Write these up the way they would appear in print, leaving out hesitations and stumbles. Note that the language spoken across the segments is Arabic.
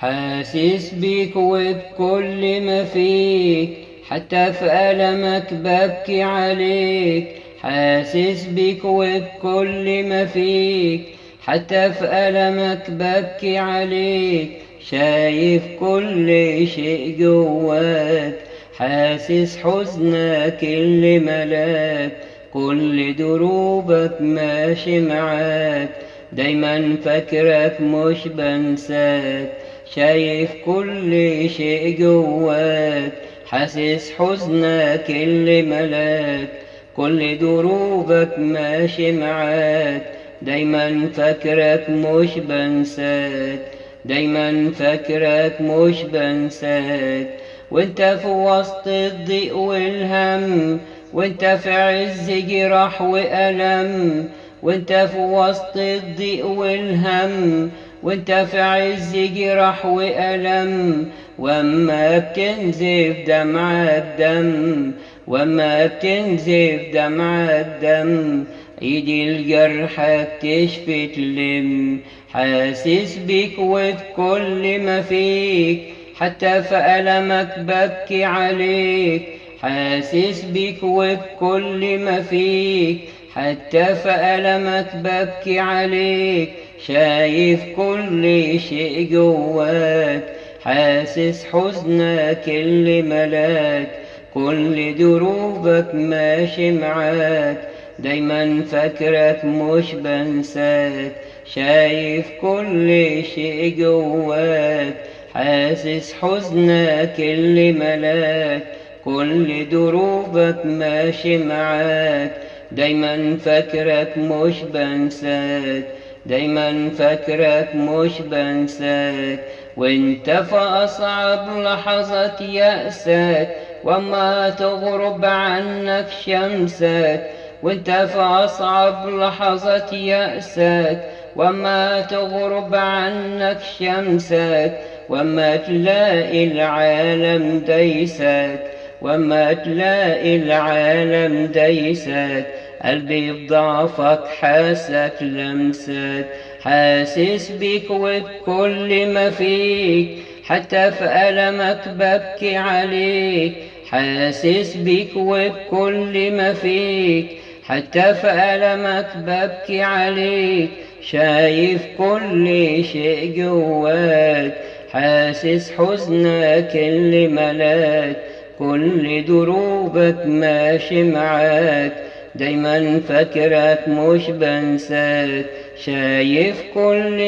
حاسس بيك وبكل ما فيك، حتى في ألمك ببكي عليك. حاسس بيك وبكل ما فيك، حتى في ألمك ببكي عليك. شايف كل شيء جواك، حاسس حزنك اللي ملاك. كل دروبك ماشي معاك، دايما فاكرك مش بنساك. شايف كل شيء جواك، حاسس حزنك اللي ملاك. كل دروبك ماشي معاك، دايما فاكرك مش بنساك. دايما فاكرك مش بنساك. وانت في وسط الضيق والهم، وانت في عز جراح وألم. وانت في وسط الضيق والهم، وانت في عز جراح وألم. واما بتنزف دمعك دم، واما بتنزف دمعك دم، ايدي الجرح بتشفي تلم. حاسس بيك وبكل ما فيك، حتى في ألمك ببكي عليك. حاسس بيك وبكل ما فيك، حتى في ألمك ببكي عليك. شايف كل شيء جواك، حاسس حزنك اللي ملاك. كل دروبك ماشي معاك، دايما فاكرك مش بنساك. شايف كل شيء جواك، حاسس حزنك اللي ملاك. كل دروبك ماشي معاك، دايما فاكرك مش بنساك. دايما فاكرك مش بنساك. وانت في أصعب لحظات يأسك، وما تغرب عنك شمسك. وانت في أصعب لحظات يأسك، وما تغرب عنك شمسك. وما تلاقي العالم دايسك، وما تلاقي العالم دايسك، قلبي بضعفك حاسك لمسك. حاسس بيك وبكل ما فيك، حتى في ألمك ببكي عليك. حاسس بيك وبكل ما فيك، حتى في ألمك ببكي عليك. شايف كل شيء جواك، حاسس حزنك اللي ملاك. كل دروبك ماشي معاك، دايما فاكرك مش بنساك. شايف كل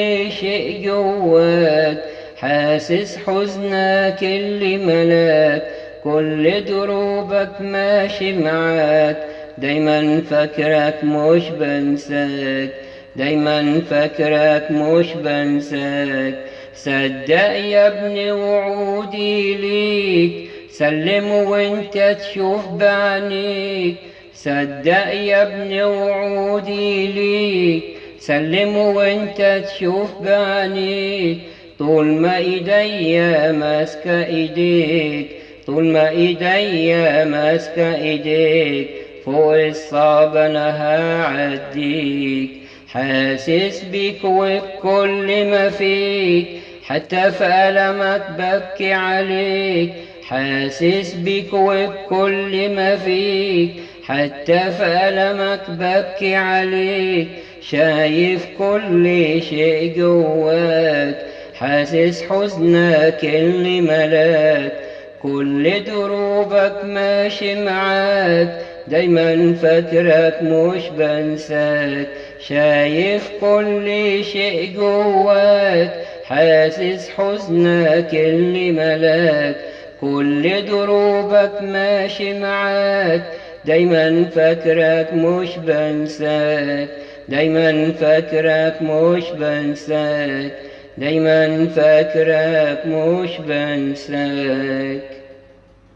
شيء جواك، حاسس حزنك اللي ملاك. كل دروبك ماشي معاك، دايما فاكرك مش بنساك. دايما فاكرك مش بنساك. صدق يا ابني وعودي ليك، سلم وانت تشوف بعينيك. صدق يا ابني وعودي ليك، سلم وانت تشوف بعينيك. طول ما ايديا ماسكة ايديك، طول ما ايديا ماسكة ايديك، فوق الصعب انا هعديك. حاسس بيك وبكل ما فيك، حتى في ألمك ببكي عليك. حاسس بيك وبكل ما فيك، حتى في ألمك ببكي عليك. شايف كل شيء جواك، حاسس حزنك اللي ملاك. كل دروبك ماشي معاك، دايما فاكرك مش بنساك. شايف كل شيء جواك، حاسس حزنك اللي ملاك. كل دروبك ماشي معاك، دايما فاكرك مش بنساك. دايما فاكرك مش بنساك. دايما فاكرك مش بنساك.